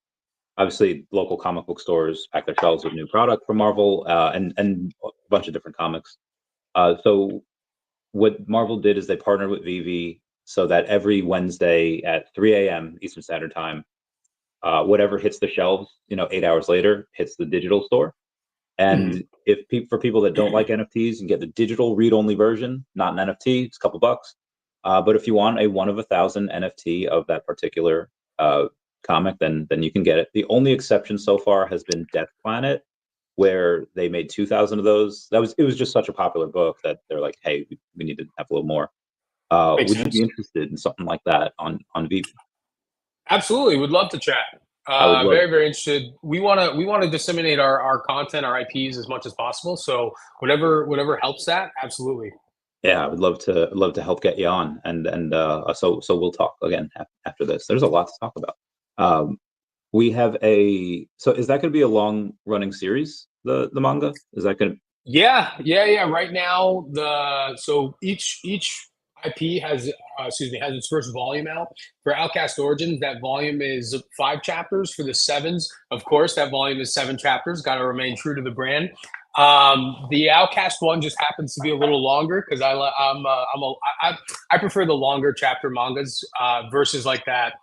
obviously, local comic book stores pack their shelves with new product from Marvel, and a bunch of different comics. So what Marvel did is they partnered with VeVe so that every Wednesday at 3 a.m. Eastern Standard Time, whatever hits the shelves, 8 hours later, hits the digital store. And for people that don't like NFTs, you can get the digital read-only version, not an NFT. It's a couple bucks. But if you want a 1 of 1,000 NFT of that particular comic, then you can get it. The only exception so far has been Death Planet, where they made 2,000 of those. It was just such a popular book that they're like, hey, we need to have a little more. Would you be interested in something like that on VeVe? Absolutely, would love to chat. Very, very interested. We want to disseminate our content, our IPs as much as possible. So whatever helps that, absolutely. Yeah, I would love to help get you on, and so we'll talk again after this. There's a lot to talk about. We have so is that going to be a long running series? The manga, is that going to? Yeah. Right now, so each IP has its first volume out. For Outcast Origins, that volume is 5 chapters. For the Sevens, of course, that volume is 7 chapters. Got to remain true to the brand. The Outcast one just happens to be a little longer because I prefer the longer chapter mangas versus like that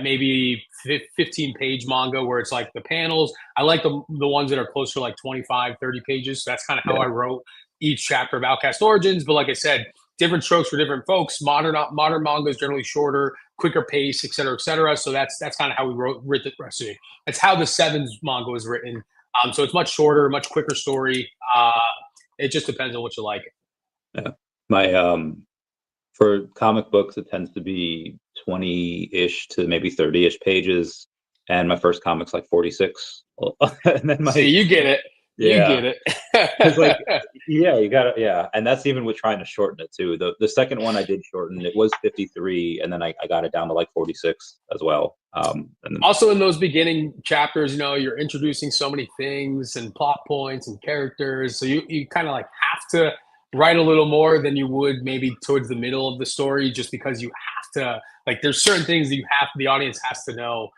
maybe 15-page manga where it's like the panels. I like the ones that are closer to like 25, 30 pages. So that's kind of how I wrote each chapter of Outcast Origins. But like I said, different strokes for different folks. Modern manga is generally shorter, quicker pace, et cetera, et cetera. So that's kind of how we wrote the recipe. That's how the Sevens manga was written. So it's much shorter, much quicker story. It just depends on what you like. Yeah. My for comic books, it tends to be 20-ish to maybe 30-ish pages, and my first comic's like 46. And then See, you get it. Yeah. You get it. It's like, yeah, you got it. Yeah, and that's even with trying to shorten it too. The second one I did shorten. It was 53, and then I got it down to like 46 as well. And then, also in those beginning chapters, you're introducing so many things and plot points and characters, so you kind of like have to write a little more than you would maybe towards the middle of the story, just because you have to, like, there's certain things that the audience has to know,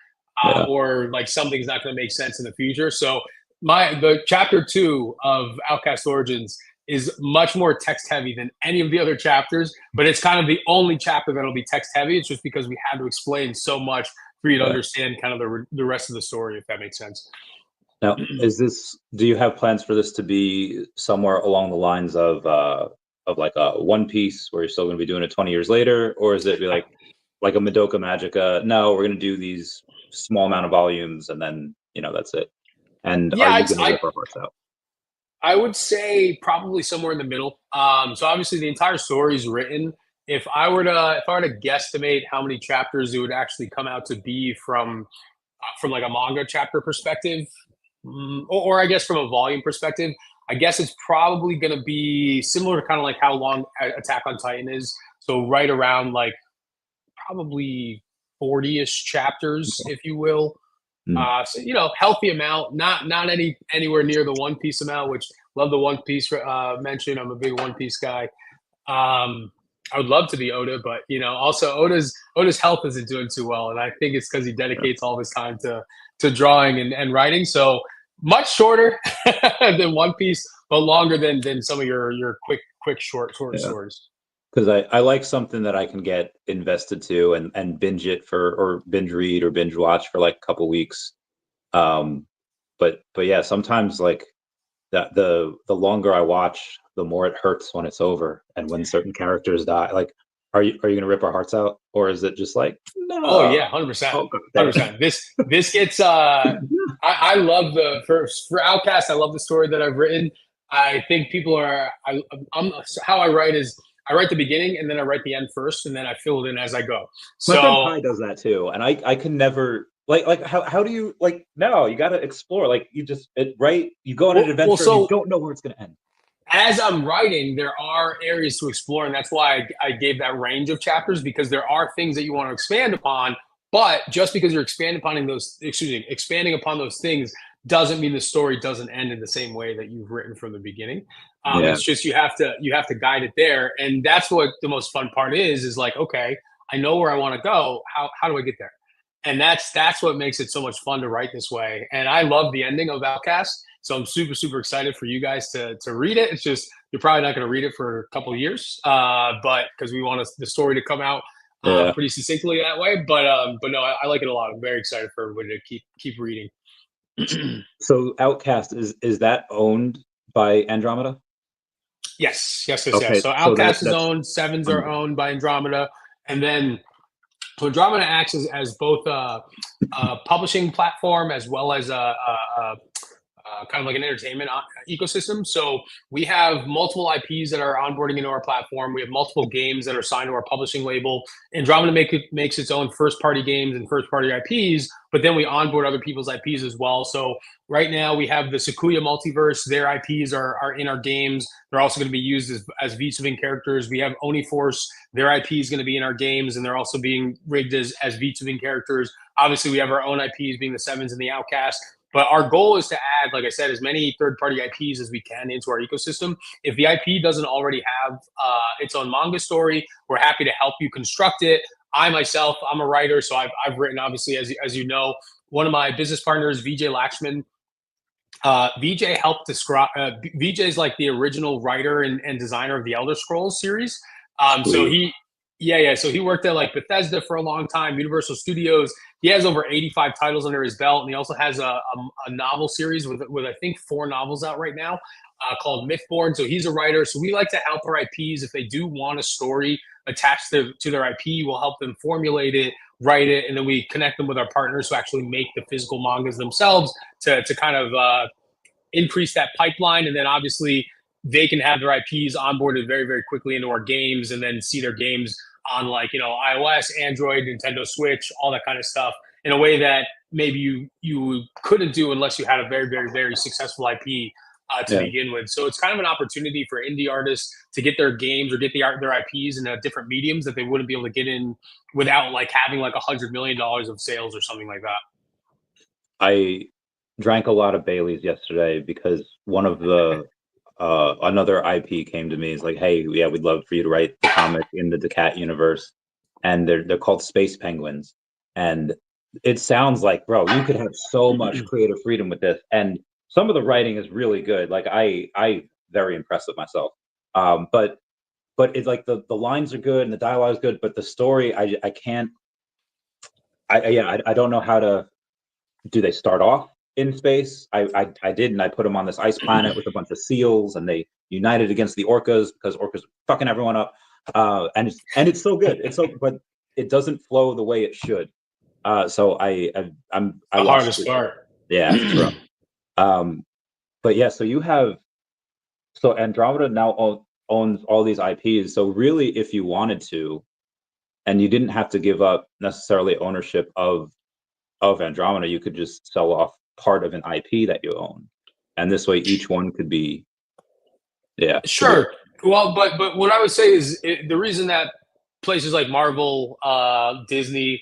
or like something's not going to make sense in the future. So the chapter 2 of Outcast Origins is much more text heavy than any of the other chapters, but it's kind of the only chapter that'll be text heavy. It's just because we had to explain so much for you to understand kind of the rest of the story, if that makes sense. Now, do you have plans for this to be somewhere along the lines of like a One Piece, where you're still going to be doing it 20 years later, or is it be like a Madoka Magica? No, we're going to do these small amount of volumes, and then that's it. And are you going to rip our hearts out? I would say probably somewhere in the middle. So obviously the entire story is written. If I were to guesstimate how many chapters it would actually come out to be from like a manga chapter perspective, or I guess from a volume perspective, I guess it's probably going to be similar to kind of like how long Attack on Titan is. So right around like probably 40-ish chapters, if you will. So healthy amount, not anywhere near the One Piece amount, which love the One Piece mention. I'm a big One Piece guy. I would love to be Oda, but also Oda's health isn't doing too well, and I think it's because he dedicates all of his time to drawing and writing. So much shorter than One Piece, but longer than some of your quick short stories. Because I like something that I can get invested to and binge it or binge read or binge watch for like a couple weeks. But yeah, sometimes like that the longer I watch, the more it hurts when it's over and when certain characters die. Like, are you gonna rip our hearts out, or is it just like no? Oh yeah, 100%, 100%. This gets I love for Outcast. I love the story that I've written. I think people are. How I write is, I write the beginning and then I write the end first, and then I fill it in as I go. So my friend Kai does that too, and I can never like how do you like? No, you got to explore. Like you go on an adventure, and you don't know where it's going to end. As I'm writing, there are areas to explore, and that's why I gave that range of chapters, because there are things that you want to expand upon. But just because you're expanding upon those things doesn't mean the story doesn't end in the same way that you've written from the beginning. It's just you have to guide it there, and that's what the most fun part is like, okay, I know where I want to go. How do I get there? And that's what makes it so much fun to write this way. And I love the ending of Outcast, so I'm super, super excited for you guys to read it. It's just you're probably not going to read it for a couple of years, but because we want the story to come out pretty succinctly that way. But no, I like it a lot. I'm very excited for everybody to keep reading. So Outcast is that owned by Andrometa? Yes. So Outcast is owned. Sevens are owned by Andrometa, and then so Andrometa acts as both a publishing platform as well as a kind of like an entertainment ecosystem. So we have multiple IPs that are onboarding into our platform. We have multiple games that are signed to our publishing label. Andromeda makes its own first-party games and first-party IPs, but then we onboard other people's IPs as well. So right now we have the Sequoia Multiverse. Their IPs are in our games. They're also going to be used as VeVe characters. We have Oniforce. Their IP is going to be in our games, and they're also being rigged as VeVe characters. Obviously, we have our own IPs being the Sevens and the Outcast. But our goal is to add, like I said, as many third-party IPs as we can into our ecosystem. If the IP doesn't already have its own manga story, we're happy to help you construct it. I myself, I'm a writer, so I've written, obviously, as you know. One of my business partners, Vijay Lakshman, Vijay helped describe. Vijay is like the original writer and designer of the Elder Scrolls series. So he worked at like Bethesda for a long time, Universal Studios. He has over 85 titles under his belt, and he also has a novel series with I think 4 novels out right now called Mythborn. So he's a writer. So we like to help our IPs if they do want a story attached to their IP. We'll help them formulate it, write it, and then we connect them with our partners who actually make the physical mangas themselves to kind of increase that pipeline. And then obviously they can have their IPs onboarded very, very quickly into our games and then see their games on like, iOS, Android, Nintendo Switch, all that kind of stuff in a way that maybe you couldn't do unless you had a very, very, very successful IP to begin with. So it's kind of an opportunity for indie artists to get their games or get their IPs in different mediums that they wouldn't be able to get in without like having like $100 million of sales or something like that. I drank a lot of Baileys yesterday because one of the another IP came to me. It's like, hey, yeah, we'd love for you to write the comic in the daCAT universe, and they're called Space Penguins, and it sounds like, bro, you could have so much creative freedom with this, and some of the writing is really good. Like I very impressed with myself, but it's like the lines are good and the dialogue is good, but the story I can't. I don't know how to. Do they start off in space? I did, and I put them on this ice planet with a bunch of seals, and they united against the orcas because orcas are fucking everyone up. And it's so good. But it doesn't flow the way it should. So I'm hard to start. Yeah, it's rough. But yeah, so Andromeda now owns all these IPs. So really, if you wanted to, and you didn't have to give up necessarily ownership of Andromeda, you could just sell off part of an IP that you own, and this way each one could be, sure. Well, but what I would say is the reason that places like Marvel, Disney,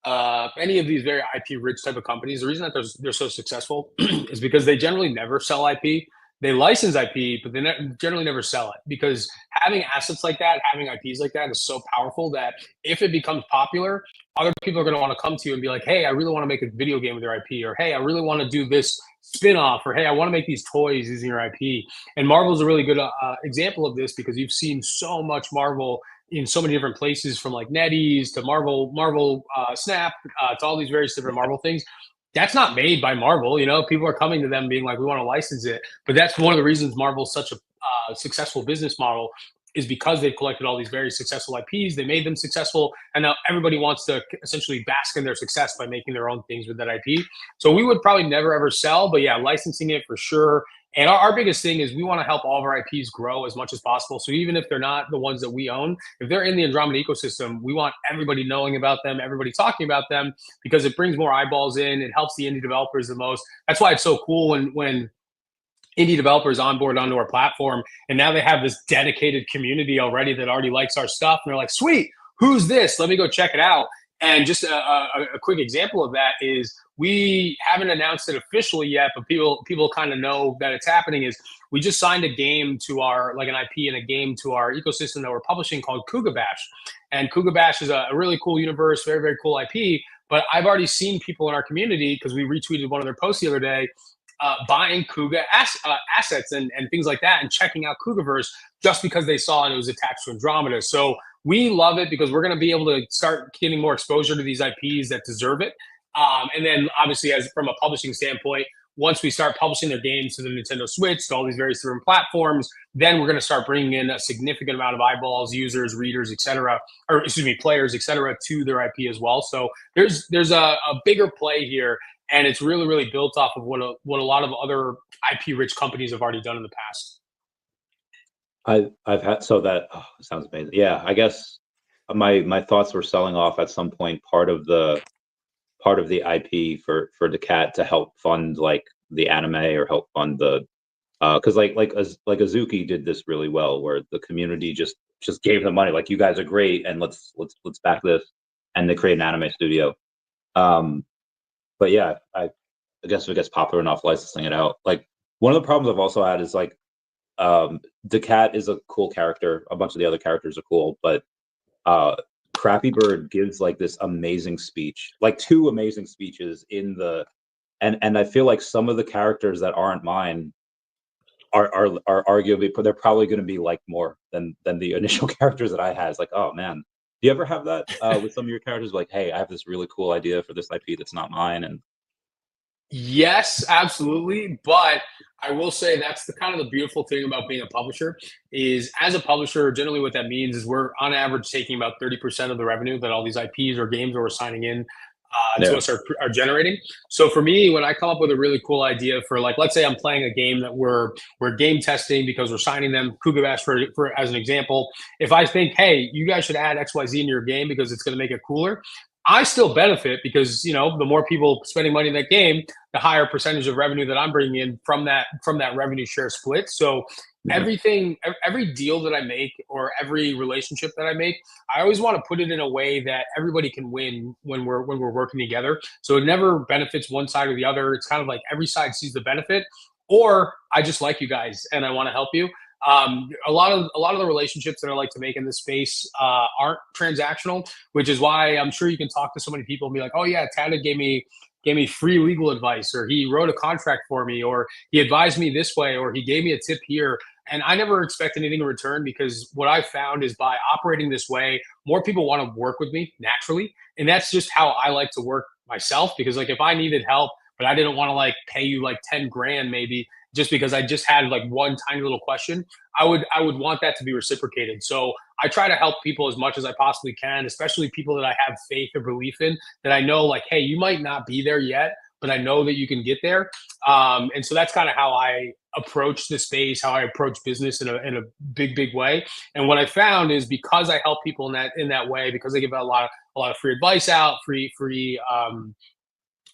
any of these very IP rich type of companies, the reason that they're so successful is because they generally never sell IP. They license IP, but they generally never sell it, because having assets like that, having IPs like that is so powerful that if it becomes popular, other people are going to want to come to you and be like, hey, I really want to make a video game with your IP, or hey, I really want to do this spin-off, or hey, I want to make these toys using your IP. And Marvel's a really good example of this, because you've seen so much Marvel in so many different places, from like NetEase to Marvel Snap to all these various different Marvel things. That's not made by Marvel. People are coming to them being like, we want to license it. But that's one of the reasons Marvel's such a successful business model, is because they've collected all these very successful IPs. They made them successful, and now everybody wants to essentially bask in their success by making their own things with that IP. So we would probably never ever sell, but yeah, licensing it for sure. And our biggest thing is we want to help all of our IPs grow as much as possible. So even if they're not the ones that we own, if they're in the Andromeda ecosystem, we want everybody knowing about them, everybody talking about them, because it brings more eyeballs in. It helps the indie developers the most. That's why it's so cool when indie developers onboard onto our platform, and now they have this dedicated community already that already likes our stuff. And they're like, sweet, who's this? Let me go check it out. And just a quick example of that is, we haven't announced it officially yet, but people kind of know that it's happening, is we just signed a game to our, like an IP and a game to our ecosystem that we're publishing called Kuga Bash. And Kuga Bash is a really cool universe, very, very cool IP. But I've already seen people in our community, because we retweeted one of their posts the other day, buying Kuga assets and things like that, and checking out Kugaverse just because they saw it was attached to Andromeda. So we love it, because we're going to be able to start getting more exposure to these IPs that deserve it. And then obviously, as from a publishing standpoint, once we start publishing their games to the Nintendo Switch, to all these various different platforms, then we're going to start bringing in a significant amount of eyeballs, users, readers, players, et cetera, to their IP as well. So there's a bigger play here. and it's really, really built off of what a lot of other IP-rich companies have already done in the past. I've had, so that sounds amazing. Yeah, I guess my thoughts were selling off at some point part of the IP for daCAT to help fund like the anime or help fund the because like Azuki did this really well, where the community just gave them money, like, you guys are great and let's back this, and they create an anime studio. But yeah, I guess if it gets popular enough, licensing it out. Like, one of the problems I've also had is like daCAT is a cool character, a bunch of the other characters are cool, but Crappy Bird gives like this amazing speech, like 2 amazing speeches in the, and I feel like some of the characters that aren't mine are arguably, they're probably going to be like more than the initial characters that I had. It's like, oh man, do you ever have that with some of your characters? Like, hey, I have this really cool idea for this IP that's not mine. And yes, absolutely. But I will say that's the kind of the beautiful thing about being a publisher is, as a publisher, generally what that means is we're on average taking about 30% of the revenue that all these IPs or games that we're signing in to us are generating. So for me, when I come up with a really cool idea for, like, let's say I'm playing a game that we're game testing because we're signing them, Cougar Bash for as an example. If I think, hey, you guys should add XYZ in your game because it's going to make it cooler, I still benefit because, you know, the more people spending money in that game, the higher percentage of revenue that I'm bringing in from that revenue share split. So every deal that I make or every relationship that I make, I always want to put it in a way that everybody can win when we're working together. So it never benefits one side or the other. It's kind of like every side sees the benefit, or I just like you guys and I want to help you. A lot of the relationships that I like to make in this space aren't transactional, which is why I'm sure you can talk to so many people and be like, oh yeah, Tata gave me free legal advice, or he wrote a contract for me, or he advised me this way, or he gave me a tip here. And I never expect anything in return, because what I've found is by operating this way, more people want to work with me naturally. And that's just how I like to work myself, because like if I needed help, but I didn't want to like pay you like 10 grand maybe just because I just had like one tiny little question, I would want that to be reciprocated. So I try to help people as much as I possibly can, especially people that I have faith or belief in, that I know like, hey, you might not be there yet, but I know that you can get there. And so that's kind of how I approach the space, how I approach business in a big way. And what I found is, because I help people in that way, because I give out a lot of free advice out, free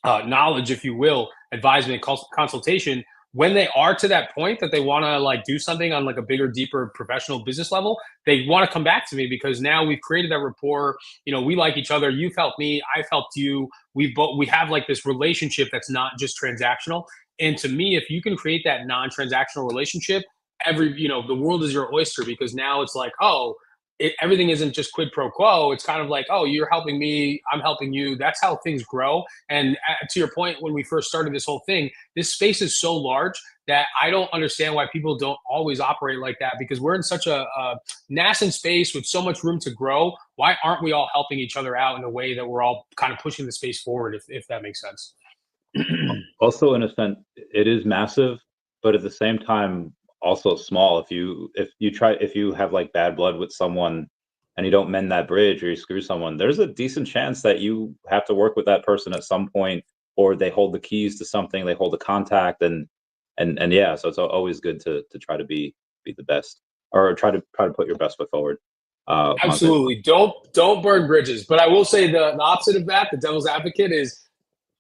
knowledge, if you will, advisement, consultation, when they are to that point that they want to like do something on like a bigger, deeper professional business level, they want to come back to me, because now we've created that rapport. You know, we like each other. You've helped me. I've helped you. We have like this relationship that's not just transactional. And to me, if you can create that non-transactional relationship, the world is your oyster, because now it's like, oh, everything isn't just quid pro quo. It's kind of like, oh, you're helping me, I'm helping you. That's how things grow. And to your point, when we first started this whole thing, this space is so large that I don't understand why people don't always operate like that, because we're in such a nascent space with so much room to grow. Why aren't we all helping each other out in a way that we're all kind of pushing the space forward, if that makes sense? Also, in a sense, it is massive, but at the same time, also small. If you have like bad blood with someone and you don't mend that bridge, or you screw someone, there's a decent chance that you have to work with that person at some point, or they hold the keys to something, they hold the contact, and yeah. So it's always good to try to be the best, or try to put your best foot forward. Absolutely. Don't burn bridges. But I will say the opposite of that, the devil's advocate, is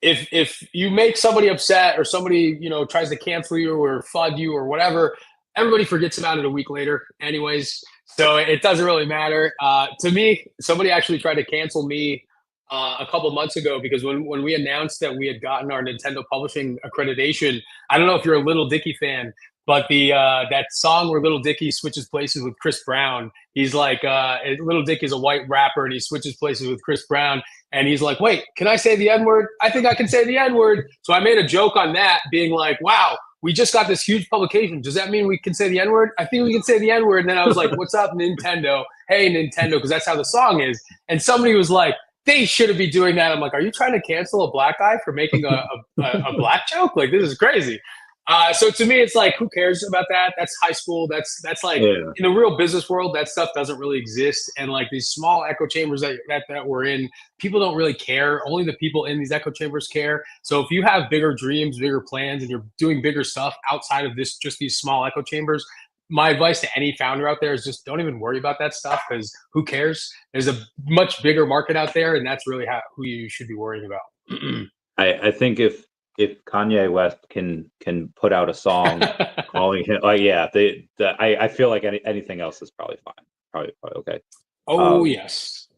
if you make somebody upset, or somebody, tries to cancel you or FUD you or whatever, everybody forgets about it a week later anyways. So it doesn't really matter. To me, somebody actually tried to cancel me a couple months ago, because when we announced that we had gotten our Nintendo publishing accreditation, I don't know if you're a Little Dicky fan, but that song where Little Dicky switches places with Chris Brown, he's like, Little Dicky is a white rapper, and he switches places with Chris Brown, and he's like, wait, can I say the N-word? I think I can say the N-word. So I made a joke on that, being like, wow, we just got this huge publication. Does that mean we can say the N-word? I think we can say the N-word. And then I was like, what's up, Nintendo? Hey, Nintendo, because that's how the song is. And somebody was like, they shouldn't be doing that. I'm like, are you trying to cancel a black guy for making a black joke? Like, this is crazy. So to me, it's like, who cares about that? That's high school. That's like in the real business world, that stuff doesn't really exist. And like these small echo chambers that we're in, people don't really care. Only the people in these echo chambers care. So if you have bigger dreams, bigger plans, and you're doing bigger stuff outside of this, just these small echo chambers, my advice to any founder out there is just don't even worry about that stuff, because who cares? There's a much bigger market out there, and that's really who you should be worrying about. I think if Kanye West can put out a song calling him, I feel like anything else is probably fine, probably okay. Oh yes.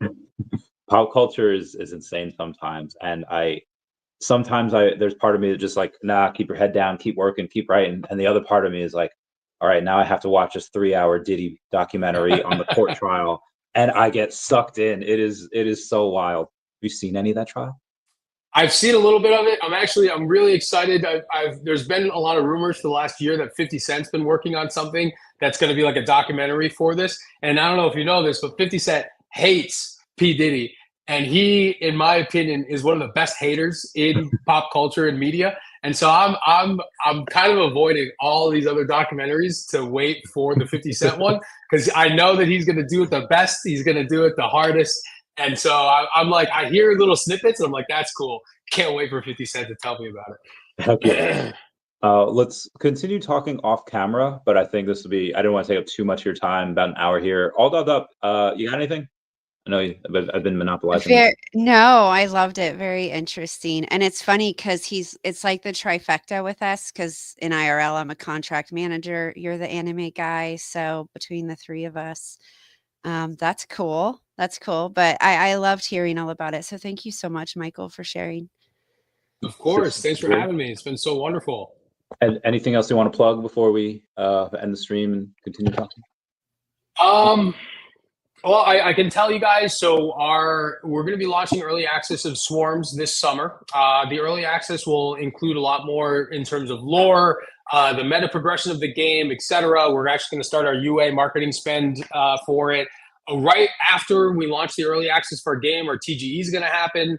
Pop culture is insane sometimes, and there's part of me that just like, nah, keep your head down, keep working, keep writing, and the other part of me is like, all right, now I have to watch this 3-hour Diddy documentary on the court trial, and I get sucked in. It is so wild. Have you seen any of that trial? I've seen a little bit of it. I'm really excited. There's been a lot of rumors for the last year that 50 Cent's been working on something that's going to be like a documentary for this. And I don't know if you know this, but 50 Cent hates P. Diddy. And he, in my opinion, is one of the best haters in pop culture and media. And so I'm kind of avoiding all these other documentaries to wait for the 50 Cent one, because I know that he's going to do it the best. He's going to do it the hardest. And so I'm like, I hear little snippets, and I'm like, that's cool. Can't wait for 50 Cent to tell me about it. Okay. Let's continue talking off camera, but I think this will be, I don't want to take up too much of your time, about an hour here. All dolled up. You got anything? I know I've been monopolizing. No, I loved it. Very interesting. And it's funny because it's like the trifecta with us, because in IRL, I'm a contract manager. You're the anime guy. So between the three of us, that's cool. That's cool. But I loved hearing all about it. So thank you so much, Michael, for sharing. Of course. Thanks for having me. It's been so wonderful. And anything else you want to plug before we end the stream and continue talking? Well, I can tell you guys, so we're going to be launching early access of Swarms this summer. The early access will include a lot more in terms of lore, the meta progression of the game, etc. We're actually going to start our UA marketing spend for it. Right after we launch the early access for our game, our TGE is going to happen.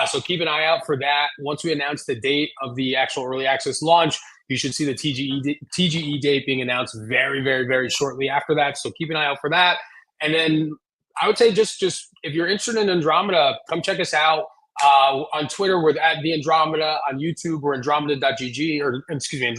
So keep an eye out for that. Once we announce the date of the actual early access launch, you should see the TGE date being announced very, very, very shortly after that. So keep an eye out for that. And then I would say just if you're interested in Andrometa, come check us out. On Twitter, we're at the Andrometa. On YouTube, we're Andrometa.gg, or excuse me,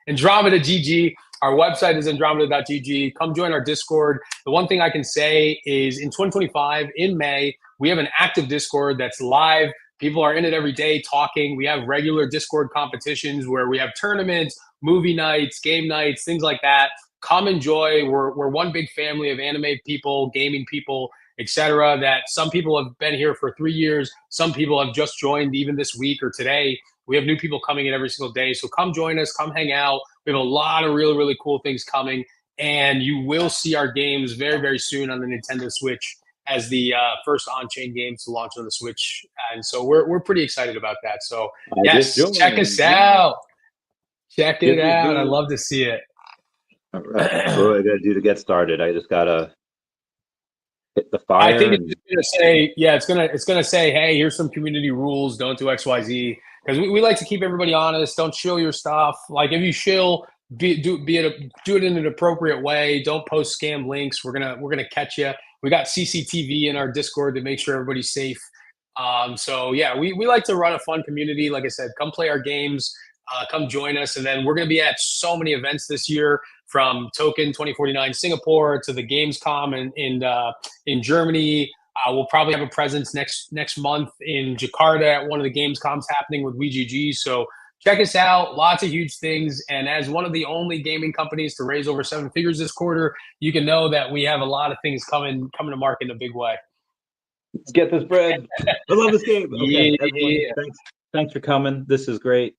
Andrometa.gg. Our website is Andrometa.gg. Come join our Discord. The one thing I can say is in 2025, in May, we have an active Discord that's live. People are in it every day talking. We have regular Discord competitions where we have tournaments, movie nights, game nights, things like that. Come enjoy. We're one big family of anime people, gaming people, etc. That some people have been here for 3 years. Some people have just joined even this week or today. We have new people coming in every single day. So come join us, come hang out. We have a lot of really, really cool things coming. And you will see our games very, very soon on the Nintendo Switch as the first on-chain games to launch on the Switch. And so we're pretty excited about that. So yes, check us out. Check it out. I'd love to see it. All right. What do I gotta do to get started? I just gotta hit the fire. I think it's gonna say, yeah, it's gonna say, hey, here's some community rules. Don't do XYZ, because we like to keep everybody honest. Don't shill your stuff. Like if you shill, do it in an appropriate way. Don't post scam links. We're gonna catch you. We got CCTV in our Discord to make sure everybody's safe. So yeah, we like to run a fun community. Like I said, come play our games. Come join us. And then we're going to be at so many events this year, from Token 2049 Singapore to the Gamescom in Germany. We'll probably have a presence next month in Jakarta at one of the Gamescoms happening with WeGG. So check us out. Lots of huge things. And as one of the only gaming companies to raise over 7 figures this quarter, you can know that we have a lot of things coming to market in a big way. Let's get this bread. I love this game. Okay, yeah. Thanks for coming. This is great.